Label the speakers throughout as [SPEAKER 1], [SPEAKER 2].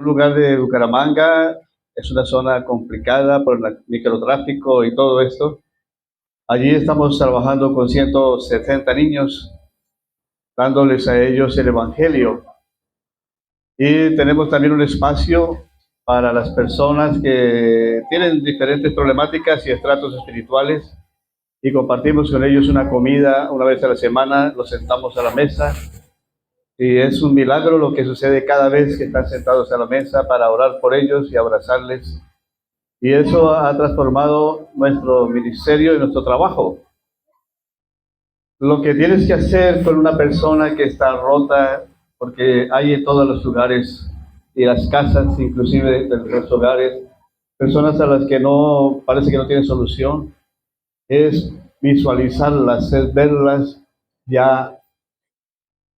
[SPEAKER 1] Un lugar de Bucaramanga es una zona complicada por el microtráfico y todo esto. Allí estamos trabajando con 170 niños, dándoles a ellos el Evangelio. Y tenemos también un espacio para las personas que tienen diferentes problemáticas y estratos espirituales y compartimos con ellos una comida una vez a la semana, los sentamos a la mesa y es un milagro lo que sucede cada vez que están sentados a la mesa para orar por ellos y abrazarles. Y eso ha transformado nuestro ministerio y nuestro trabajo. Lo que tienes que hacer con una persona que está rota, porque hay en todos los lugares y las casas, inclusive de los hogares, personas a las que no parece que no tienen solución, es visualizarlas, es verlas ya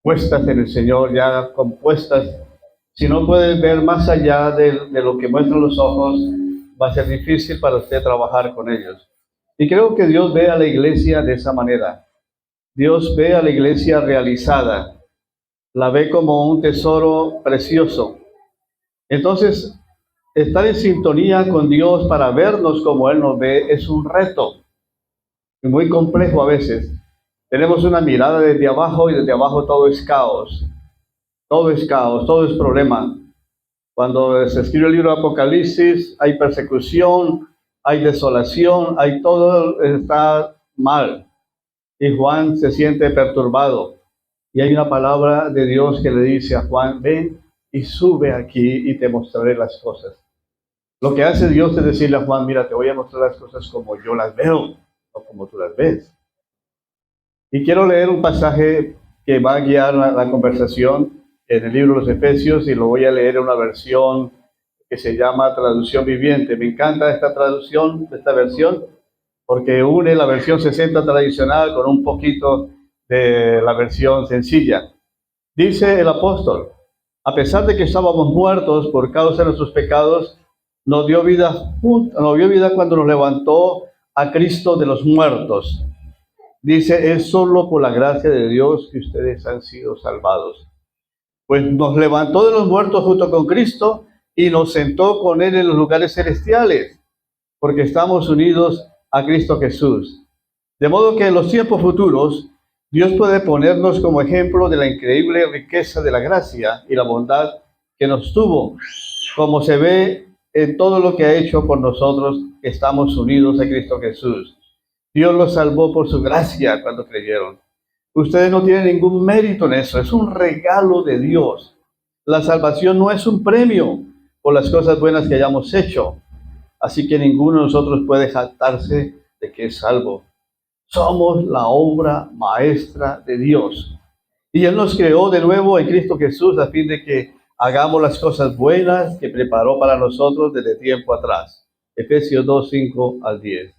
[SPEAKER 1] puestas en el Señor, ya compuestas. Si no puedes ver más allá de lo que muestran los ojos, va a ser difícil para usted trabajar con ellos. Y creo que Dios ve a la iglesia de esa manera. Dios ve a la iglesia realizada, la ve como un tesoro precioso. Entonces, estar en sintonía con Dios para vernos como Él nos ve es un reto, y muy complejo a veces. Tenemos una mirada desde abajo y desde abajo todo es caos. Todo es caos, todo es problema. Cuando se escribe el libro de Apocalipsis, hay persecución, hay desolación, hay todo está mal. Y Juan se siente perturbado. Y hay una palabra de Dios que le dice a Juan, ven y sube aquí y te mostraré las cosas. Lo que hace Dios es decirle a Juan, mira, te voy a mostrar las cosas como yo las veo, no como tú las ves. Y quiero leer un pasaje que va a guiar la conversación en el libro de los Efesios y lo voy a leer en una versión que se llama Traducción Viviente. Me encanta esta traducción, esta versión, porque une la versión 60 tradicional con un poquito de la versión sencilla. Dice el apóstol, a pesar de que estábamos muertos por causa de nuestros pecados, nos dio vida cuando nos levantó a Cristo de los muertos. Dice, es solo por la gracia de Dios que ustedes han sido salvados. Pues nos levantó de los muertos junto con Cristo y nos sentó con Él en los lugares celestiales, porque estamos unidos a Cristo Jesús. De modo que en los tiempos futuros, Dios puede ponernos como ejemplo de la increíble riqueza de la gracia y la bondad que nos tuvo, como se ve en todo lo que ha hecho por nosotros que estamos unidos a Cristo Jesús. Dios los salvó por su gracia cuando creyeron. Ustedes no tienen ningún mérito en eso, es un regalo de Dios. La salvación no es un premio por las cosas buenas que hayamos hecho, así que ninguno de nosotros puede jactarse de que es salvo. Somos la obra maestra de Dios. Y Él nos creó de nuevo en Cristo Jesús a fin de que hagamos las cosas buenas que preparó para nosotros desde tiempo atrás. Efesios 2, 5 al 10.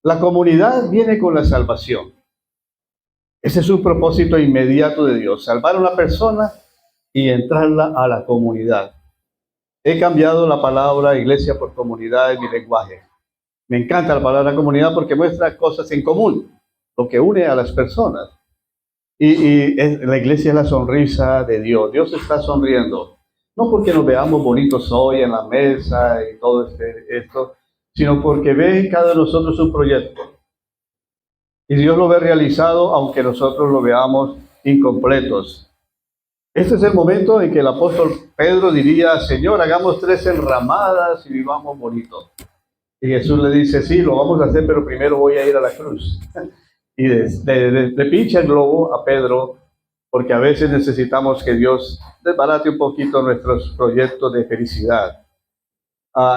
[SPEAKER 1] La comunidad viene con la salvación. Ese es un propósito inmediato de Dios, salvar a una persona y entrarla a la comunidad. He cambiado la palabra iglesia por comunidad en mi lenguaje. Me encanta la palabra comunidad porque muestra cosas en común, lo que une a las personas. La iglesia es la sonrisa de Dios. Dios está sonriendo. No porque nos veamos bonitos hoy en la mesa y todo esto, sino porque ve en cada uno de nosotros un proyecto. Y Dios lo ve realizado aunque nosotros lo veamos incompletos. Este es el momento en que el apóstol Pedro diría, Señor, hagamos 3 enramadas y vivamos bonito. Y Jesús le dice, sí, lo vamos a hacer, pero primero voy a ir a la cruz. Y le pincha el globo a Pedro, porque a veces necesitamos que Dios desbarate un poquito nuestros proyectos de felicidad.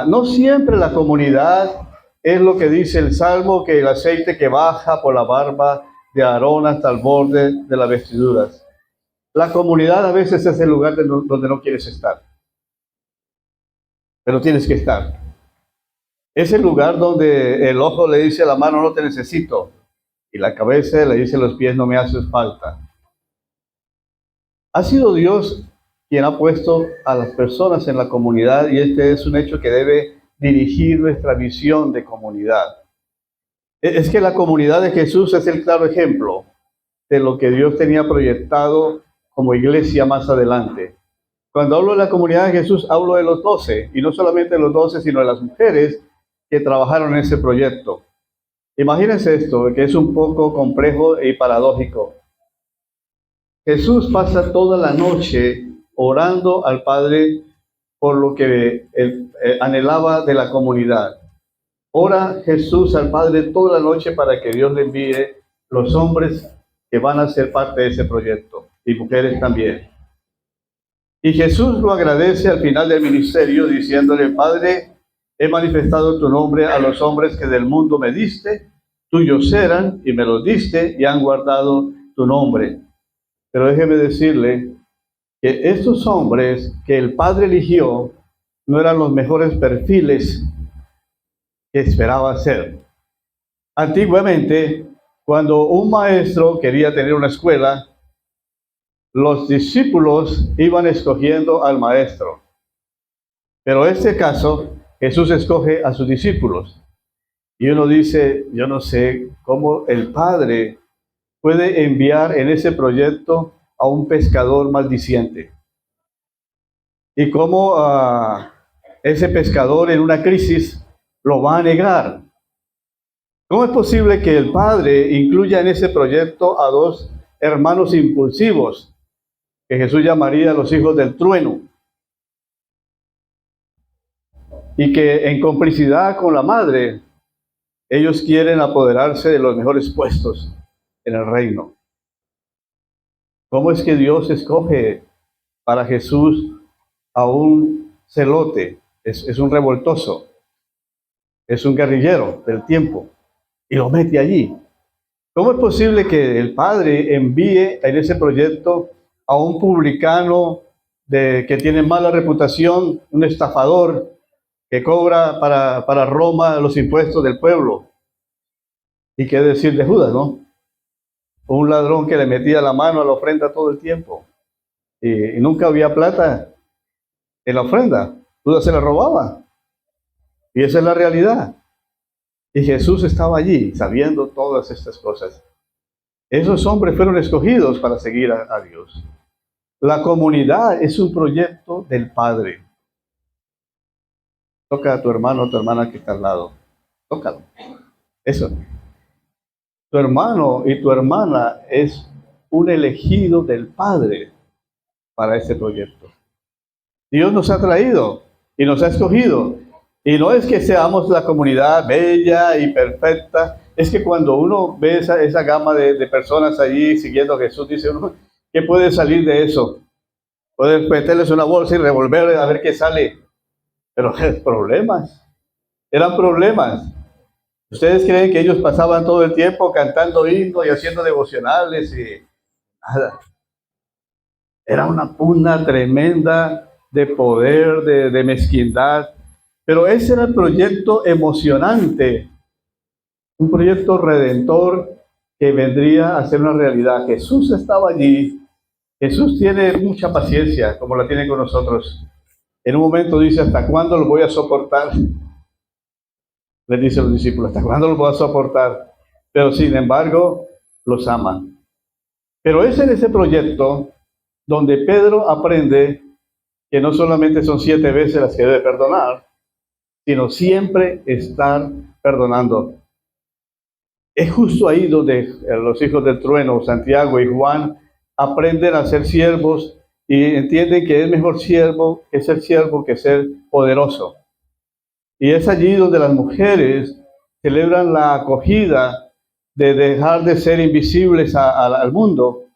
[SPEAKER 1] No siempre la comunidad es lo que dice el Salmo, que el aceite que baja por la barba de Aarón hasta el borde de las vestiduras. La comunidad a veces es el lugar donde no quieres estar, pero tienes que estar. Es el lugar donde el ojo le dice a la mano, no te necesito, y la cabeza le dice a los pies, no me haces falta. Ha sido Dios quien ha puesto a las personas en la comunidad y este es un hecho que debe dirigir nuestra visión de comunidad. Es que la comunidad de Jesús es el claro ejemplo de lo que Dios tenía proyectado como iglesia más adelante. Cuando hablo de la comunidad de Jesús, hablo de los 12, y no solamente de los 12, sino de las mujeres que trabajaron en ese proyecto. Imagínense esto, que es un poco complejo y paradójico. Jesús pasa toda la noche orando al Padre por lo que él anhelaba de la comunidad. Ora Jesús al Padre toda la noche para que Dios le envíe los hombres que van a ser parte de ese proyecto, y mujeres también. Y Jesús lo agradece al final del ministerio diciéndole: Padre, he manifestado tu nombre a los hombres que del mundo me diste, tuyos eran y me los diste y han guardado tu nombre. Pero déjeme decirle que estos hombres que el Padre eligió no eran los mejores perfiles que esperaba ser. Antiguamente, cuando un maestro quería tener una escuela, los discípulos iban escogiendo al maestro. Pero en este caso, Jesús escoge a sus discípulos. Y uno dice: yo no sé cómo el Padre puede enviar en ese proyecto a un pescador maldiciente. Y cómo ese pescador en una crisis lo va a negar. ¿Cómo es posible que el Padre incluya en ese proyecto a dos hermanos impulsivos, que Jesús llamaría los hijos del trueno, y que en complicidad con la madre, ellos quieren apoderarse de los mejores puestos en el reino? ¿Cómo es que Dios escoge para Jesús a un celote? Es un revoltoso, es un guerrillero del tiempo, y lo mete allí. ¿Cómo es posible que el Padre envíe en ese proyecto a un publicano que tiene mala reputación, un estafador que cobra para Roma los impuestos del pueblo? ¿Y qué decir de Judas, no? Un ladrón que le metía la mano a la ofrenda todo el tiempo. Y nunca había plata en la ofrenda. Judas se la robaba. Y esa es la realidad. Y Jesús estaba allí sabiendo todas estas cosas. Esos hombres fueron escogidos para seguir a Dios. La comunidad es un proyecto del Padre. Toca a tu hermano o tu hermana que está al lado. Tócalo. Eso. Tu hermano y tu hermana es un elegido del Padre para este proyecto. Dios nos ha traído y nos ha escogido. Y no es que seamos la comunidad bella y perfecta, es que cuando uno ve esa gama de personas allí siguiendo a Jesús, dice uno: ¿qué puede salir de eso? Puedes meterles una bolsa y revolverle a ver qué sale. Pero problemas, eran problemas. ¿Ustedes creen que ellos pasaban todo el tiempo cantando himnos y haciendo devocionales y nada? Era una pugna tremenda de poder, de mezquindad. Pero ese era el proyecto emocionante, un proyecto redentor que vendría a ser una realidad. Jesús estaba allí. Jesús tiene mucha paciencia, como la tiene con nosotros. En un momento dice: ¿hasta cuándo lo voy a soportar? Les dice a los discípulos: ¿hasta cuándo lo voy a soportar? Pero sin embargo, los ama. Pero es en ese proyecto donde Pedro aprende que no solamente son 7 veces las que debe perdonar, sino siempre estar perdonando. Es justo ahí donde los hijos del trueno, Santiago y Juan, aprenden a ser siervos y entienden que es mejor siervo que ser poderoso. Y es allí donde las mujeres celebran la acogida de dejar de ser invisibles al mundo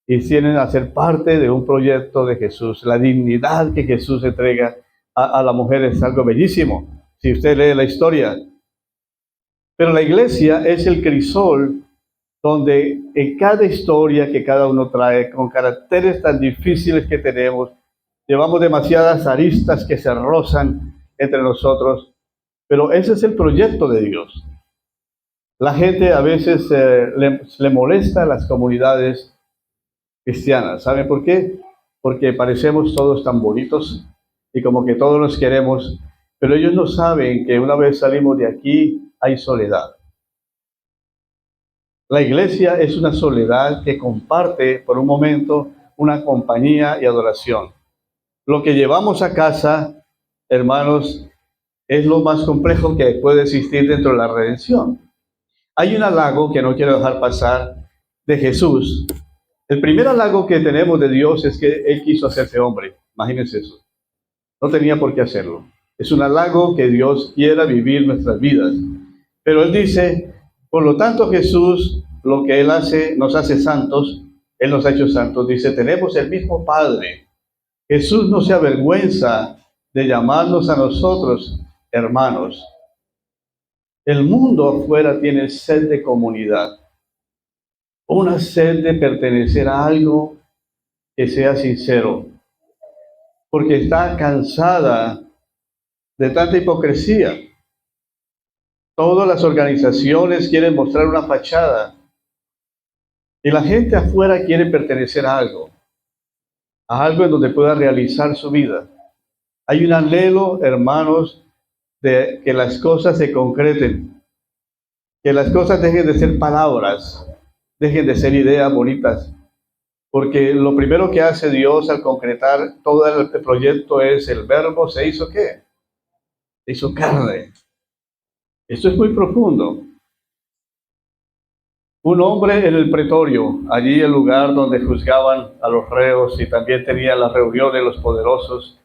[SPEAKER 1] y tienen a ser parte de un proyecto de Jesús. La dignidad que Jesús entrega a la mujer es algo bellísimo, si usted lee la historia. Pero la iglesia es el crisol donde en cada historia que cada uno trae, con caracteres tan difíciles que tenemos, llevamos demasiadas aristas que se rozan entre nosotros, pero ese es el proyecto de Dios. La gente a veces le molesta a las comunidades cristianas. ¿Saben por qué? Porque parecemos todos tan bonitos y como que todos nos queremos, pero ellos no saben que una vez salimos de aquí hay soledad. La iglesia es una soledad que comparte por un momento una compañía y adoración. lo que llevamos a casa, hermanos, es lo más complejo que puede existir dentro de la redención. Hay un halago que no quiero dejar pasar de Jesús. El primer halago que tenemos de Dios es que Él quiso hacerse hombre. Imagínense eso. No tenía por qué hacerlo. Es un halago que Dios quiera vivir nuestras vidas. Pero Él dice, por lo tanto Jesús, lo que Él hace, nos hace santos, Él nos ha hecho santos. Dice, tenemos el mismo Padre. Jesús no se avergüenza de llamarnos a nosotros hermanos. El mundo afuera tiene sed de comunidad, una sed de pertenecer a algo que sea sincero, porque está cansada de tanta hipocresía. Todas las organizaciones quieren mostrar una fachada y la gente afuera quiere pertenecer a algo en donde pueda realizar su vida. Hay un anhelo, hermanos, de que las cosas se concreten, que las cosas dejen de ser palabras, dejen de ser ideas bonitas, porque lo primero que hace Dios al concretar todo el proyecto es el verbo se hizo ¿qué? Se hizo carne. Esto es muy profundo. Un hombre en el pretorio, allí el lugar donde juzgaban a los reos y también tenían las reuniones los poderosos,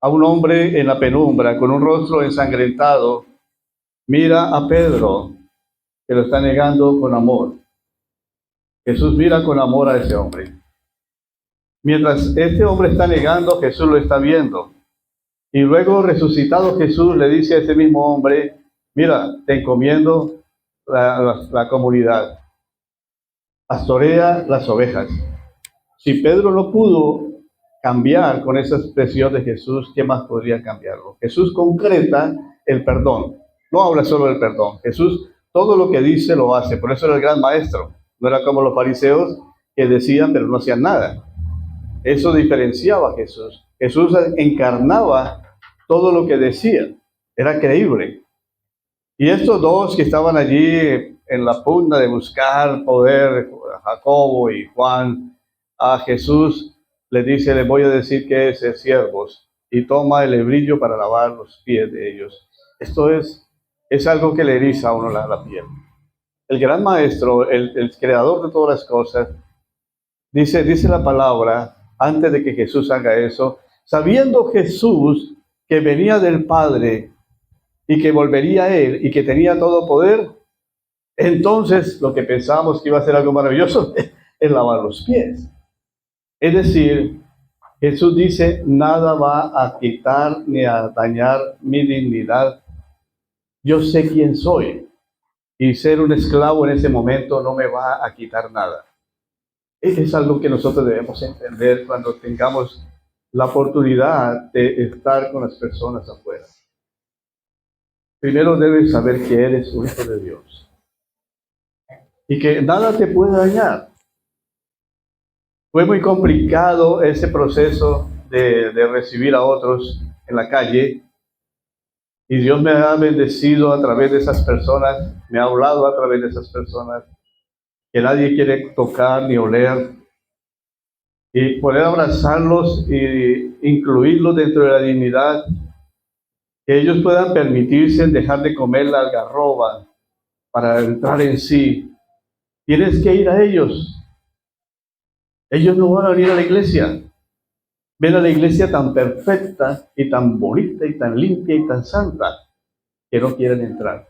[SPEAKER 1] a un hombre en la penumbra con un rostro ensangrentado, mira a Pedro, que lo está negando con amor. Jesús mira con amor a ese hombre. Mientras este hombre está negando, Jesús lo está viendo. Y luego resucitado Jesús le dice a ese mismo hombre, mira, te encomiendo la comunidad. Pastorea las ovejas. Si Pedro no pudo cambiar con esa expresión de Jesús, ¿qué más podría cambiarlo? Jesús concreta el perdón. No habla solo del perdón. Jesús todo lo que dice lo hace. Por eso era el gran maestro. No era como los fariseos que decían pero no hacían nada. Eso diferenciaba a Jesús. Jesús encarnaba todo lo que decía. Era creíble. Y estos dos que estaban allí en la pugna de buscar poder, Jacobo y Juan, a Jesús le dice, les voy a decir que es de siervos, y toma el hebrillo para lavar los pies de ellos. Esto es algo que le eriza a uno la piel. El gran maestro, el creador de todas las cosas, dice la palabra, antes de que Jesús haga eso, sabiendo Jesús que venía del Padre y que volvería a Él y que tenía todo poder, entonces lo que pensábamos que iba a ser algo maravilloso es lavar los pies. Es decir, Jesús dice, nada va a quitar ni a dañar mi dignidad. Yo sé quién soy y ser un esclavo en ese momento no me va a quitar nada. Es algo que nosotros debemos entender cuando tengamos la oportunidad de estar con las personas afuera. Primero debes saber que eres un hijo de Dios y que nada te puede dañar. Fue muy complicado ese proceso de recibir a otros en la calle y Dios me ha bendecido a través de esas personas, me ha hablado a través de esas personas que nadie quiere tocar ni oler y poder abrazarlos e incluirlos dentro de la dignidad, que ellos puedan permitirse dejar de comer la algarroba para entrar en sí. Tienes que ir a ellos. Ellos no van a venir a la iglesia. Ven a la iglesia tan perfecta y tan bonita y tan limpia y tan santa que no quieren entrar.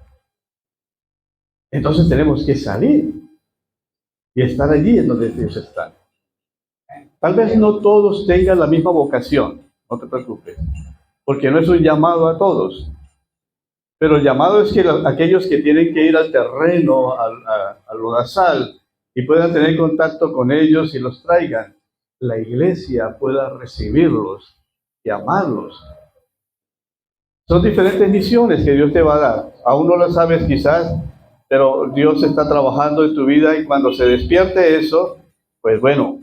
[SPEAKER 1] Entonces tenemos que salir y estar allí en donde Dios está. Tal vez no todos tengan la misma vocación, no te preocupes, porque no es un llamado a todos. Pero el llamado es que aquellos que tienen que ir al terreno, al lodazal, y puedan tener contacto con ellos y los traigan, la iglesia pueda recibirlos y amarlos. Son diferentes misiones que Dios te va a dar. Aún no lo sabes quizás, pero Dios está trabajando en tu vida y cuando se despierte eso, pues bueno,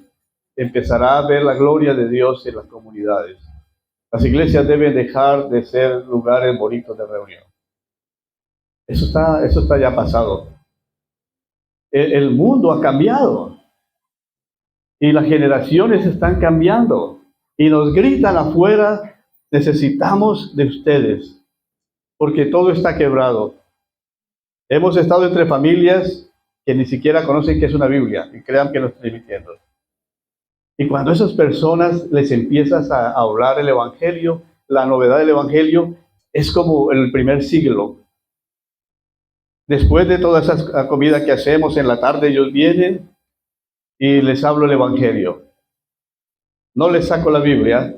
[SPEAKER 1] empezará a ver la gloria de Dios en las comunidades. Las iglesias deben dejar de ser lugares bonitos de reunión. Eso está ya pasado. El mundo ha cambiado y las generaciones están cambiando y nos gritan afuera, necesitamos de ustedes, porque todo está quebrado. Hemos estado entre familias que ni siquiera conocen qué es una Biblia, y crean que lo estoy mintiendo. Y cuando esas personas les empiezas a hablar el Evangelio, la novedad del Evangelio, es como en el primer siglo. Después de toda esa comida que hacemos en la tarde, ellos vienen y les hablo el Evangelio. No les saco la Biblia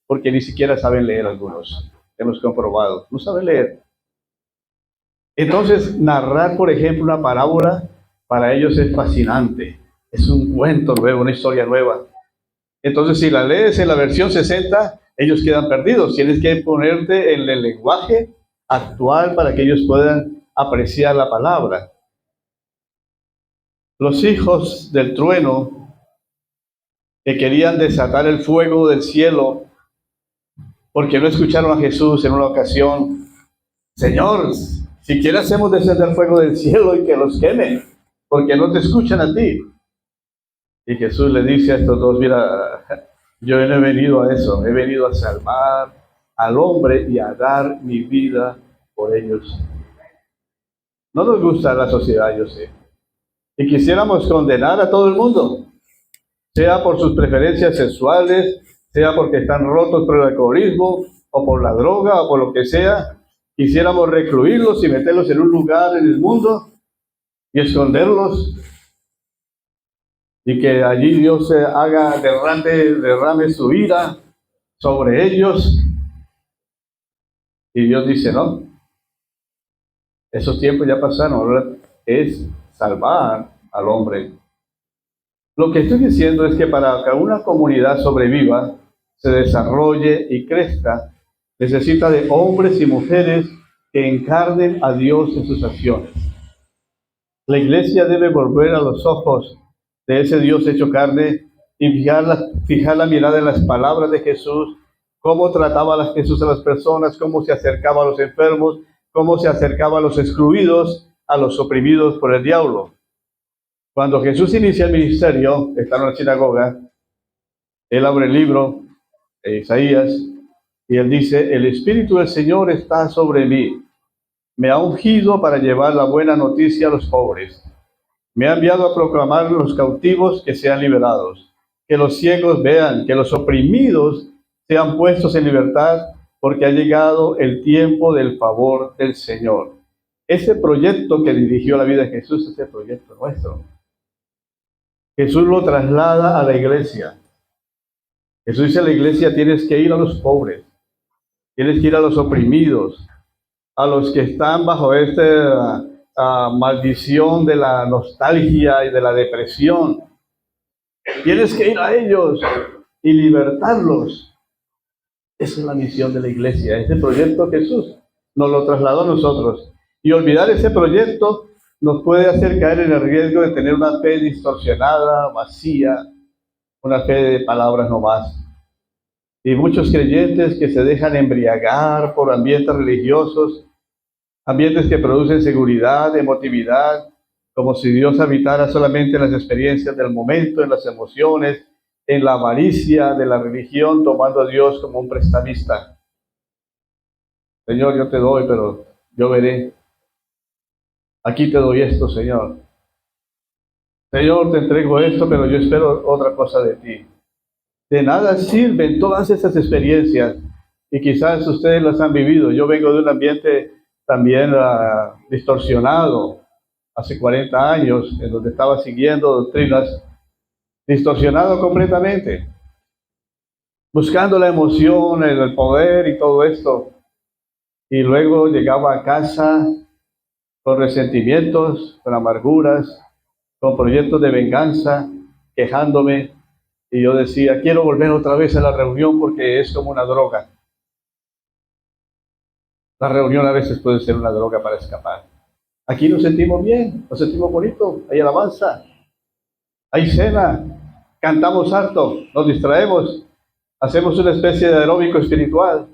[SPEAKER 1] porque ni siquiera saben leer algunos. Hemos comprobado, no saben leer. Entonces, narrar, por ejemplo, una parábola, para ellos es fascinante. Es un cuento nuevo, una historia nueva. Entonces, si la lees en la versión 60, ellos quedan perdidos. Tienes que ponerte en el lenguaje actual para que ellos puedan apreciar la palabra. Los hijos del trueno que querían desatar el fuego del cielo porque no escucharon a Jesús en una ocasión. Señor, siquiera hacemos descender fuego del cielo y que los queme, porque no te escuchan a ti. Y Jesús le dice a estos dos, mira, yo no he venido a eso, he venido a salvar al hombre y a dar mi vida por ellos. No nos gusta la sociedad, yo sé. Y quisiéramos condenar a todo el mundo, sea por sus preferencias sexuales, sea porque están rotos por el alcoholismo, o por la droga, o por lo que sea. Quisiéramos recluirlos y meterlos en un lugar en el mundo y esconderlos, y que allí Dios se haga derrame su ira sobre ellos. Y Dios dice, no, esos tiempos ya pasaron, ahora es salvar al hombre. Lo que estoy diciendo es que para que una comunidad sobreviva, se desarrolle y crezca, necesita de hombres y mujeres que encarnen a Dios en sus acciones. La iglesia debe volver a los ojos de ese Dios hecho carne y fijar la mirada en las palabras de Jesús, cómo trataba Jesús a las personas, cómo se acercaba a los enfermos, cómo se acercaba a los excluidos, a los oprimidos por el diablo. Cuando Jesús inicia el ministerio, está en la sinagoga, él abre el libro de Isaías y él dice, el Espíritu del Señor está sobre mí, me ha ungido para llevar la buena noticia a los pobres. Me ha enviado a proclamar a los cautivos que sean liberados, que los ciegos vean, que los oprimidos sean puestos en libertad, porque ha llegado el tiempo del favor del Señor. Ese proyecto que dirigió la vida de Jesús es el proyecto nuestro. Jesús lo traslada a la iglesia. Jesús dice a la iglesia, tienes que ir a los pobres, tienes que ir a los oprimidos, a los que están bajo esta maldición de la nostalgia y de la depresión. Tienes que ir a ellos y libertarlos. Esa es la misión de la iglesia, ese proyecto Jesús nos lo trasladó a nosotros. Y olvidar ese proyecto nos puede hacer caer en el riesgo de tener una fe distorsionada, vacía, una fe de palabras nomás. Y muchos creyentes que se dejan embriagar por ambientes religiosos, ambientes que producen seguridad, emotividad, como si Dios habitara solamente en las experiencias del momento, en las emociones, en la avaricia de la religión, tomando a Dios como un prestamista. Señor, yo te doy, pero yo veré. Aquí te doy esto, Señor. Señor, te entrego esto, pero yo espero otra cosa de ti. De nada sirven todas esas experiencias, y quizás ustedes las han vivido. Yo vengo de un ambiente también distorsionado, hace 40 años, en donde estaba siguiendo doctrinas, distorsionado completamente, buscando la emoción, el poder y todo esto. Y luego llegaba a casa con resentimientos, con amarguras, con proyectos de venganza, quejándome. Y yo decía, quiero volver otra vez a la reunión porque es como una droga. La reunión a veces puede ser una droga para escapar. Aquí nos sentimos bien, nos sentimos bonitos, hay alabanza, hay cena, cantamos harto, nos distraemos, hacemos una especie de aeróbico espiritual.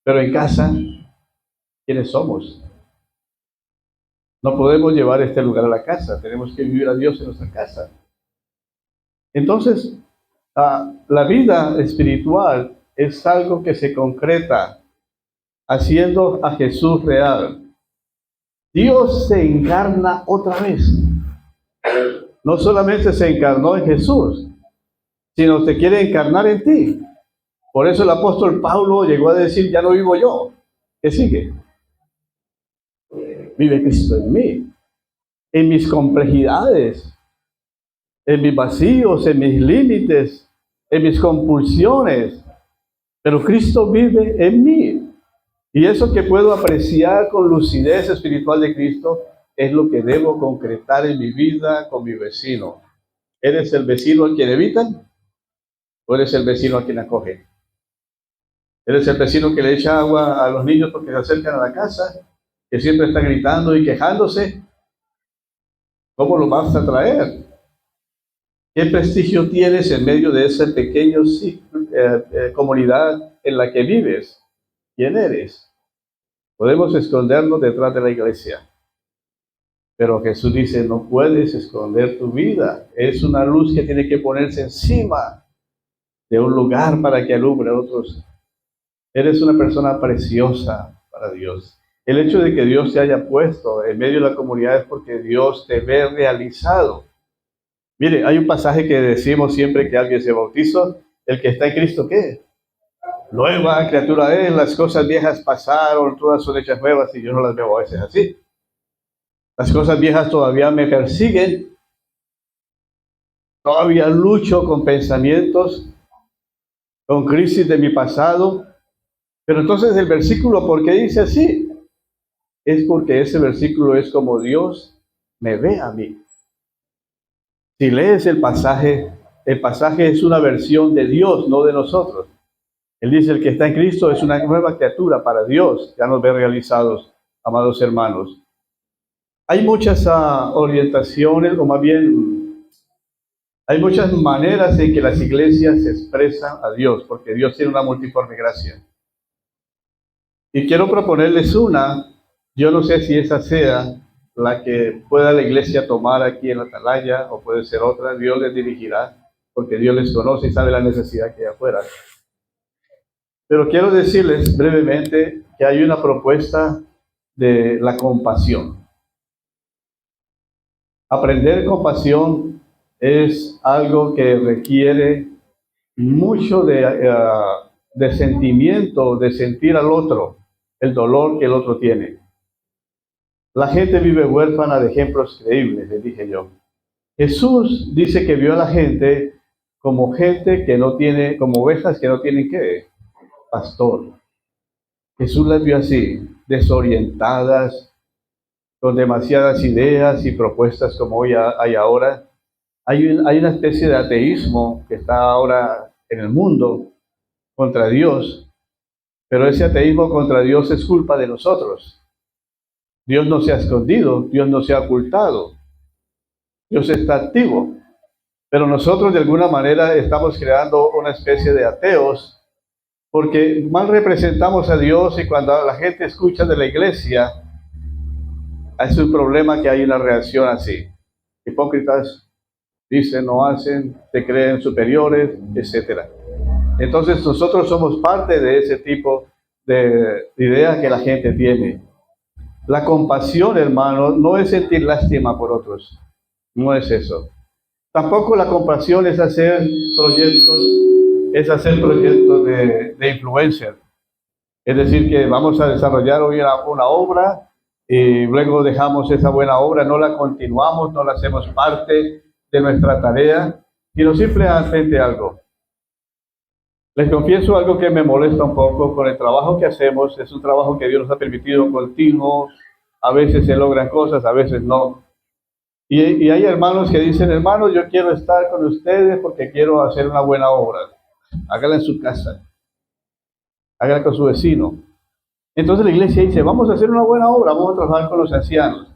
[SPEAKER 1] Pero en casa, ¿quiénes somos? No podemos llevar este lugar a la casa, tenemos que vivir a Dios en nuestra casa. Entonces, La vida espiritual es algo que se concreta haciendo a Jesús real. Dios se encarna otra vez. No solamente se encarnó en Jesús, sino se quiere encarnar en ti. Por eso el apóstol Pablo llegó a decir, ya no vivo yo. ¿Qué sigue? Vive Cristo en mí, en mis complejidades, en mis vacíos, en mis límites, en mis compulsiones. Pero Cristo vive en mí. Y eso que puedo apreciar con lucidez espiritual de Cristo es lo que debo concretar en mi vida con mi vecino. ¿Eres el vecino a quien evitan? ¿O eres el vecino a quien acoge? ¿Eres el vecino que le echa agua a los niños porque se acercan a la casa? ¿Que siempre está gritando y quejándose? ¿Cómo lo vas a traer? ¿Qué prestigio tienes en medio de esa pequeña comunidad en la que vives? ¿Quién eres? Podemos escondernos detrás de la iglesia, pero Jesús dice, no puedes esconder tu vida. Es una luz que tiene que ponerse encima de un lugar para que alumbre a otros. Eres una persona preciosa para Dios. El hecho de que Dios te haya puesto en medio de la comunidad es porque Dios te ve realizado. Mire, hay un pasaje que decimos siempre que alguien se bautizó, el que está en Cristo, ¿qué? Nueva criatura es, las cosas viejas pasaron, todas son hechas nuevas, y yo no las veo a veces así. Las cosas viejas todavía me persiguen, todavía lucho con pensamientos, con crisis de mi pasado, pero entonces el versículo, ¿por qué dice así? Es porque ese versículo es como Dios me ve a mí. Si lees el pasaje es una versión de Dios, no de nosotros. Él dice, el que está en Cristo es una nueva criatura para Dios. Ya nos ve realizados, amados hermanos. Hay muchas orientaciones, o más bien, hay muchas maneras en que las iglesias expresan a Dios, porque Dios tiene una multiforme gracia. Y quiero proponerles una, yo no sé si esa sea la que pueda la iglesia tomar aquí en la Atalaya, o puede ser otra, Dios les dirigirá, porque Dios les conoce y sabe la necesidad que hay afuera. Pero quiero decirles brevemente que hay una propuesta de la compasión. Aprender compasión es algo que requiere mucho de sentimiento, de sentir al otro, el dolor que el otro tiene. La gente vive huérfana de ejemplos creíbles, les dije yo. Jesús dice que vio a la gente que no tiene, como ovejas que no tienen ¿qué? Pastor. Jesús las vio así, desorientadas, con demasiadas ideas y propuestas como hoy hay ahora. Hay una especie de ateísmo que está ahora en el mundo contra Dios, pero ese ateísmo contra Dios es culpa de nosotros. Dios no se ha escondido, Dios no se ha ocultado, Dios está activo, pero nosotros de alguna manera estamos creando una especie de ateos porque mal representamos a Dios y cuando la gente escucha de la iglesia, es un problema que hay una reacción así. Hipócritas dicen, no hacen, se creen superiores, etc. Entonces nosotros somos parte de ese tipo de idea que la gente tiene. La compasión, hermano, no es sentir lástima por otros, no es eso. Tampoco la compasión es hacer proyectos de influencer. Es decir, que vamos a desarrollar hoy una obra y luego dejamos esa buena obra, no la continuamos, no la hacemos parte de nuestra tarea, sino simplemente algo. Les confieso algo que me molesta un poco con el trabajo que hacemos. Es un trabajo que Dios nos ha permitido continuo. A veces se logran cosas, a veces no. Y hay hermanos que dicen, hermanos, yo quiero estar con ustedes porque quiero hacer una buena obra. Hágala en su casa. Hágala con su vecino. Entonces la iglesia dice, vamos a hacer una buena obra, vamos a trabajar con los ancianos.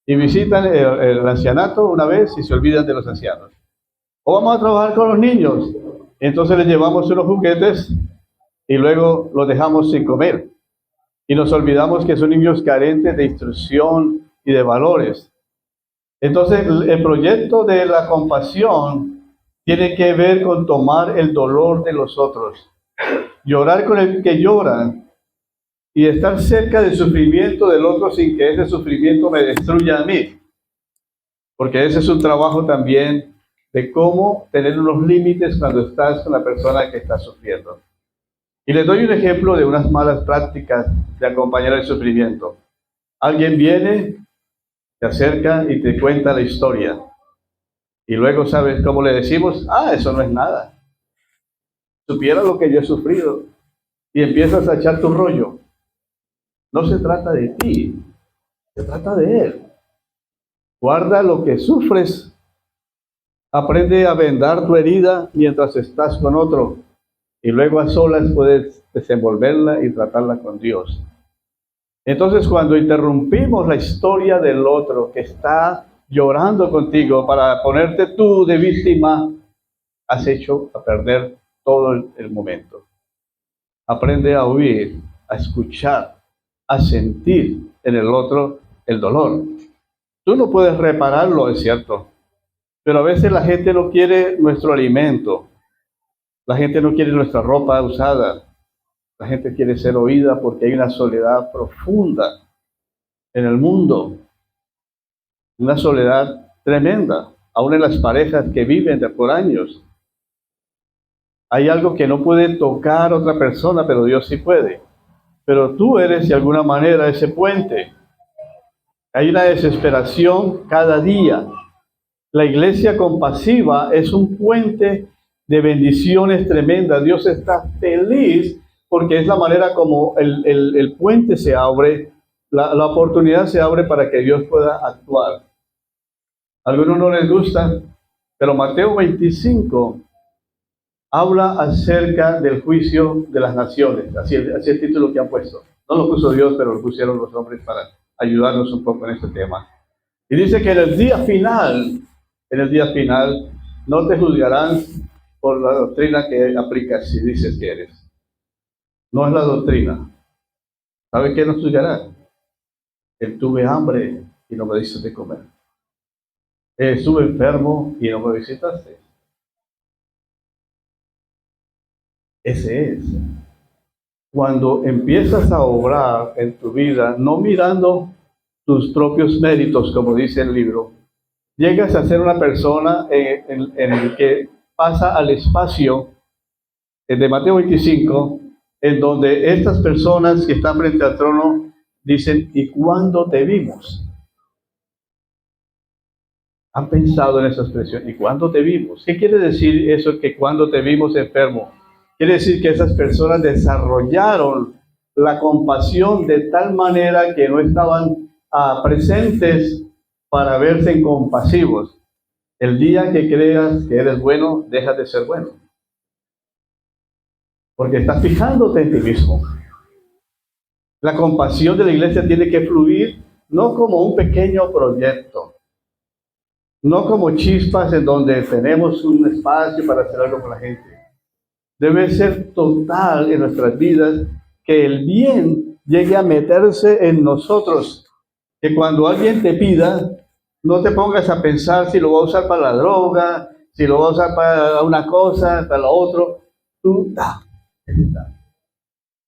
[SPEAKER 1] Y visitan el ancianato una vez y se olvidan de los ancianos. O vamos a trabajar con los niños. Entonces les llevamos unos juguetes y luego los dejamos sin comer. Y nos olvidamos que son niños carentes de instrucción y de valores. Entonces el proyecto de la compasión tiene que ver con tomar el dolor de los otros, llorar con el que llora y estar cerca del sufrimiento del otro sin que ese sufrimiento me destruya a mí. Porque ese es un trabajo también de cómo tener unos límites cuando estás con la persona que está sufriendo. Y les doy un ejemplo de unas malas prácticas de acompañar el sufrimiento. Alguien viene, te acerca y te cuenta la historia. Y luego, ¿sabes cómo le decimos? Ah, eso no es nada. Supiera lo que yo he sufrido. Y empiezas a echar tu rollo. No se trata de ti, se trata de él. Guarda lo que sufres. Aprende a vendar tu herida mientras estás con otro. Y luego a solas puedes desenvolverla y tratarla con Dios. Entonces, cuando interrumpimos la historia del otro que está llorando contigo para ponerte tú de víctima, has hecho a perder todo el momento. Aprende a oír, a escuchar, a sentir en el otro el dolor. Tú no puedes repararlo, es cierto, pero a veces la gente no quiere nuestro alimento, la gente no quiere nuestra ropa usada, la gente quiere ser oída porque hay una soledad profunda en el mundo, una soledad tremenda, aún en las parejas que viven de por años. Hay algo que no puede tocar otra persona, pero Dios sí puede. Pero tú eres de alguna manera ese puente. Hay una desesperación cada día. La iglesia compasiva es un puente de bendiciones tremendas. Dios está feliz porque es la manera como el puente se abre, la oportunidad se abre para que Dios pueda actuar. A algunos no les gusta, pero Mateo 25 habla acerca del juicio de las naciones. Así es el título que han puesto. No lo puso Dios, pero lo pusieron los hombres para ayudarnos un poco en este tema. Y dice que en el día final, no te juzgarán por la doctrina que aplicas si dices que eres. No es la doctrina. ¿Sabe qué nos juzgará? Que tuve hambre y no me diste de comer. Estuve enfermo y no me visitaste. Ese es. Cuando empiezas a obrar en tu vida, no mirando tus propios méritos, como dice el libro, llegas a ser una persona en el que pasa al espacio de Mateo 25, en donde estas personas que están frente al trono dicen, ¿y cuándo te vimos? ¿Han pensado en esa expresión? ¿Y cuándo te vimos? ¿Qué quiere decir eso que cuando te vimos enfermo? Quiere decir que esas personas desarrollaron la compasión de tal manera que no estaban presentes para verse compasivos. El día que creas que eres bueno, dejas de ser bueno. Porque estás fijándote en ti mismo. La compasión de la iglesia tiene que fluir no como un pequeño proyecto, no como chispas en donde tenemos un espacio para hacer algo con la gente. Debe ser total en nuestras vidas, que el bien llegue a meterse en nosotros. Que cuando alguien te pida, no te pongas a pensar si lo va a usar para la droga, si lo va a usar para una cosa, para lo otro. Tú da.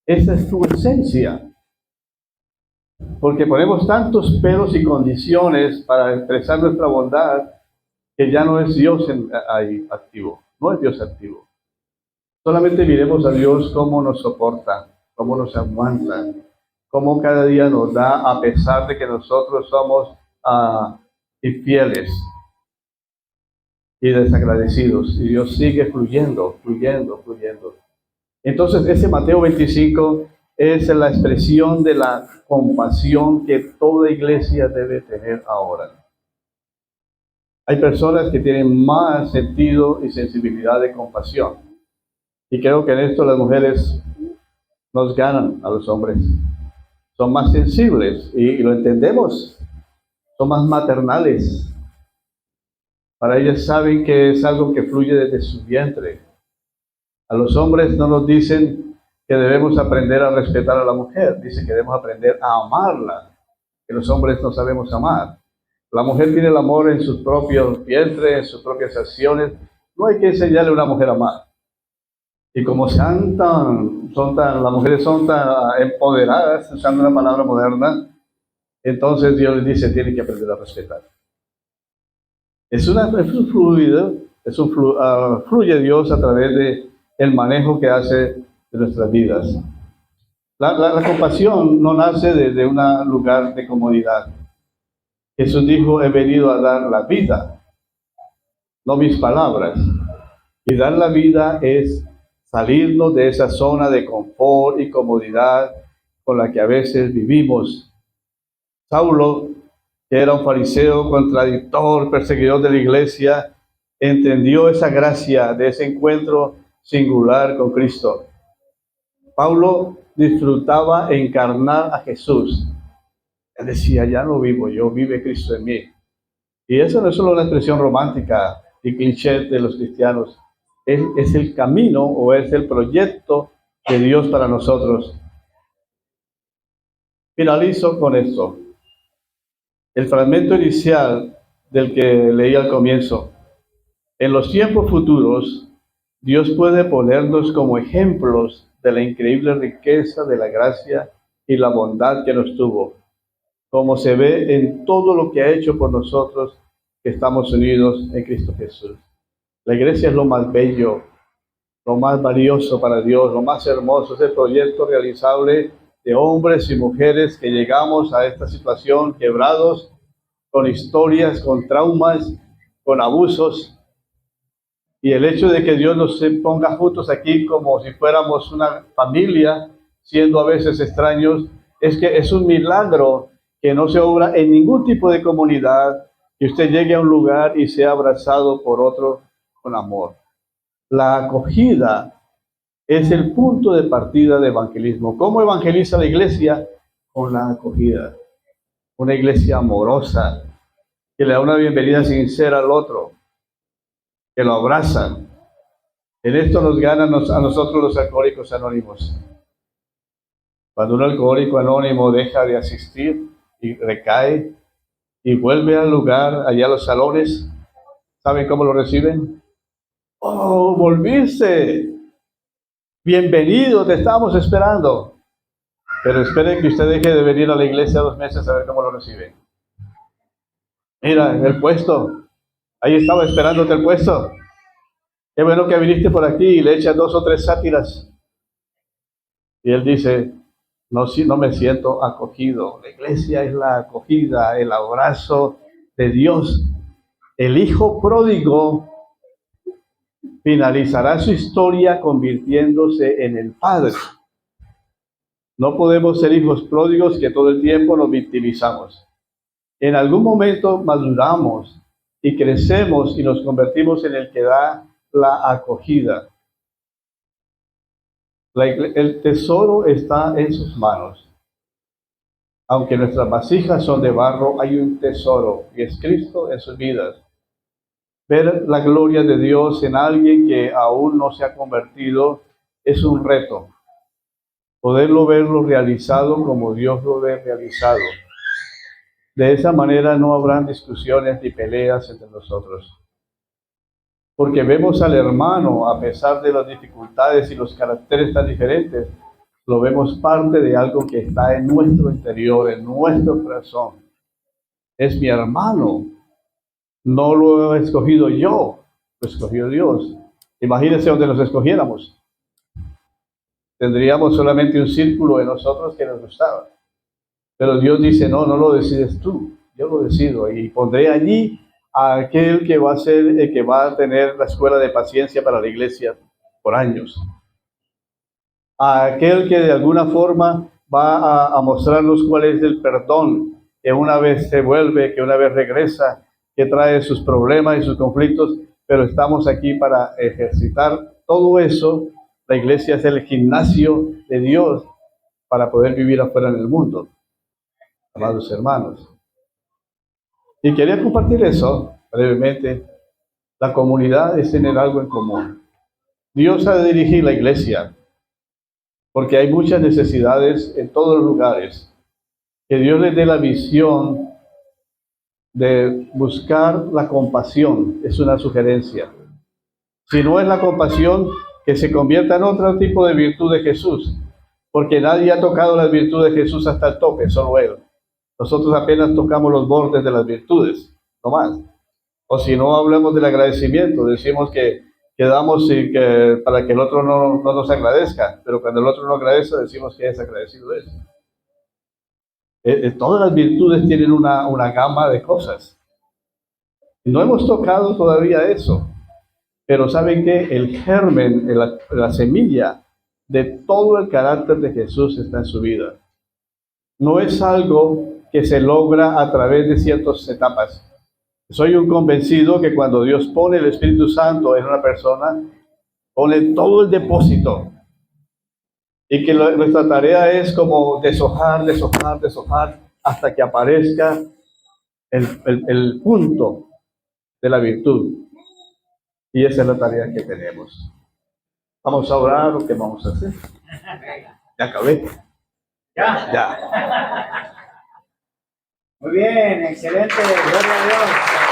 [SPEAKER 1] Esa es tu esencia. Porque ponemos tantos peros y condiciones para expresar nuestra bondad que ya no es Dios ahí activo. No es Dios activo. Solamente miremos a Dios cómo nos soporta, cómo nos aguanta, cómo cada día nos da a pesar de que nosotros somos infieles y desagradecidos. Y Dios sigue fluyendo, fluyendo, fluyendo. Entonces ese Mateo 25 es la expresión de la compasión que toda iglesia debe tener ahora. Hay personas que tienen más sentido y sensibilidad de compasión. Y creo que en esto las mujeres nos ganan a los hombres. Son más sensibles y lo entendemos. Son más maternales. Para ellas saben que es algo que fluye desde su vientre. A los hombres no nos dicen que debemos aprender a respetar a la mujer. Dicen que debemos aprender a amarla. Que los hombres no sabemos amar. La mujer tiene el amor en sus propios vientres, en sus propias acciones. No hay que enseñarle a una mujer a amar. Y como las mujeres son tan empoderadas, usando una palabra moderna, entonces Dios les dice, tienen que aprender a respetar. Es un fluido, fluye Dios a través de el manejo que hace de nuestras vidas. La compasión no nace desde un lugar de comodidad. Jesús dijo, he venido a dar la vida, no mis palabras. Y dar la vida es salirnos de esa zona de confort y comodidad con la que a veces vivimos. Saulo, que era un fariseo, contradictor, perseguidor de la iglesia, entendió esa gracia de ese encuentro singular con Cristo. Pablo disfrutaba encarnar a Jesús. Él decía, ya no vivo yo, vive Cristo en mí. Y eso no es solo una expresión romántica y cliché de los cristianos. Es el camino o es el proyecto de Dios para nosotros. Finalizo con esto. El fragmento inicial del que leí al comienzo. En los tiempos futuros, Dios puede ponernos como ejemplos de la increíble riqueza de la gracia y la bondad que nos tuvo, como se ve en todo lo que ha hecho por nosotros que estamos unidos en Cristo Jesús. La iglesia es lo más bello, lo más valioso para Dios, lo más hermoso, es el proyecto realizable de hombres y mujeres que llegamos a esta situación quebrados, con historias, con traumas, con abusos. Y el hecho de que Dios nos ponga juntos aquí como si fuéramos una familia, siendo a veces extraños, es que es un milagro que no se obra en ningún tipo de comunidad, que usted llegue a un lugar y sea abrazado por otro con amor. La acogida es el punto de partida de evangelismo. ¿Cómo evangeliza la iglesia? Con la acogida. Una iglesia amorosa, que le da una bienvenida sincera al otro, que lo abrazan. En esto nos ganan a nosotros los alcohólicos anónimos. Cuando un alcohólico anónimo deja de asistir y recae y vuelve al lugar, allá a los salones, ¿saben cómo lo reciben? ¡Oh, volviste! Bienvenido, te estamos esperando. Pero espere que usted deje de venir a la iglesia 2 meses a ver cómo lo reciben. Mira, en el puesto, ahí estaba esperándote el puesto. Qué bueno que viniste por aquí y le echas 2 o 3 sátiras. Y él dice, no me siento acogido. La iglesia es la acogida, el abrazo de Dios. El hijo pródigo finalizará su historia convirtiéndose en el padre. No podemos ser hijos pródigos que todo el tiempo nos victimizamos. En algún momento maduramos y crecemos y nos convertimos en el que da la acogida. El tesoro está en sus manos. Aunque nuestras vasijas son de barro, hay un tesoro y es Cristo en sus vidas. Ver la gloria de Dios en alguien que aún no se ha convertido es un reto. Verlo realizado como Dios lo ve realizado. De esa manera no habrán discusiones ni peleas entre nosotros. Porque vemos al hermano, a pesar de las dificultades y los caracteres tan diferentes, lo vemos parte de algo que está en nuestro interior, en nuestro corazón. Es mi hermano. No lo he escogido yo, lo escogió Dios. Imagínense donde nos escogiéramos. Tendríamos solamente un círculo de nosotros que nos gustaba. Pero Dios dice, no lo decides tú, yo lo decido. Y pondré allí a aquel que va a ser el que va a tener la escuela de paciencia para la iglesia por años. A aquel que de alguna forma va a mostrarnos cuál es el perdón, que una vez se vuelve, que una vez regresa, que trae sus problemas y sus conflictos, pero estamos aquí para ejercitar todo eso. La iglesia es el gimnasio de Dios para poder vivir afuera en el mundo, amados hermanos. Y quería compartir eso brevemente. La comunidad es tener algo en común. Dios ha de dirigir la iglesia, porque hay muchas necesidades en todos los lugares. Que Dios les dé la visión de buscar la compasión, es una sugerencia. Si no es la compasión, que se convierta en otro tipo de virtud de Jesús, porque nadie ha tocado las virtudes de Jesús hasta el tope, solo Él. Nosotros apenas tocamos los bordes de las virtudes, no más. O si no, hablamos del agradecimiento, decimos que damos para que el otro no nos agradezca, pero cuando el otro no agradece, decimos que es agradecido es. Todas las virtudes tienen una gama de cosas. No hemos tocado todavía eso, pero ¿saben qué? El germen, la semilla de todo el carácter de Jesús está en su vida. No es algo que se logra a través de ciertas etapas. Soy un convencido que cuando Dios pone el Espíritu Santo en una persona, pone todo el depósito. Y que nuestra tarea es como deshojar, hasta que aparezca el punto de la virtud. Y esa es la tarea que tenemos. Vamos a orar, ¿o qué vamos a hacer? Ya acabé.
[SPEAKER 2] Ya.
[SPEAKER 1] Ya.
[SPEAKER 2] Muy bien, excelente, gloria a Dios.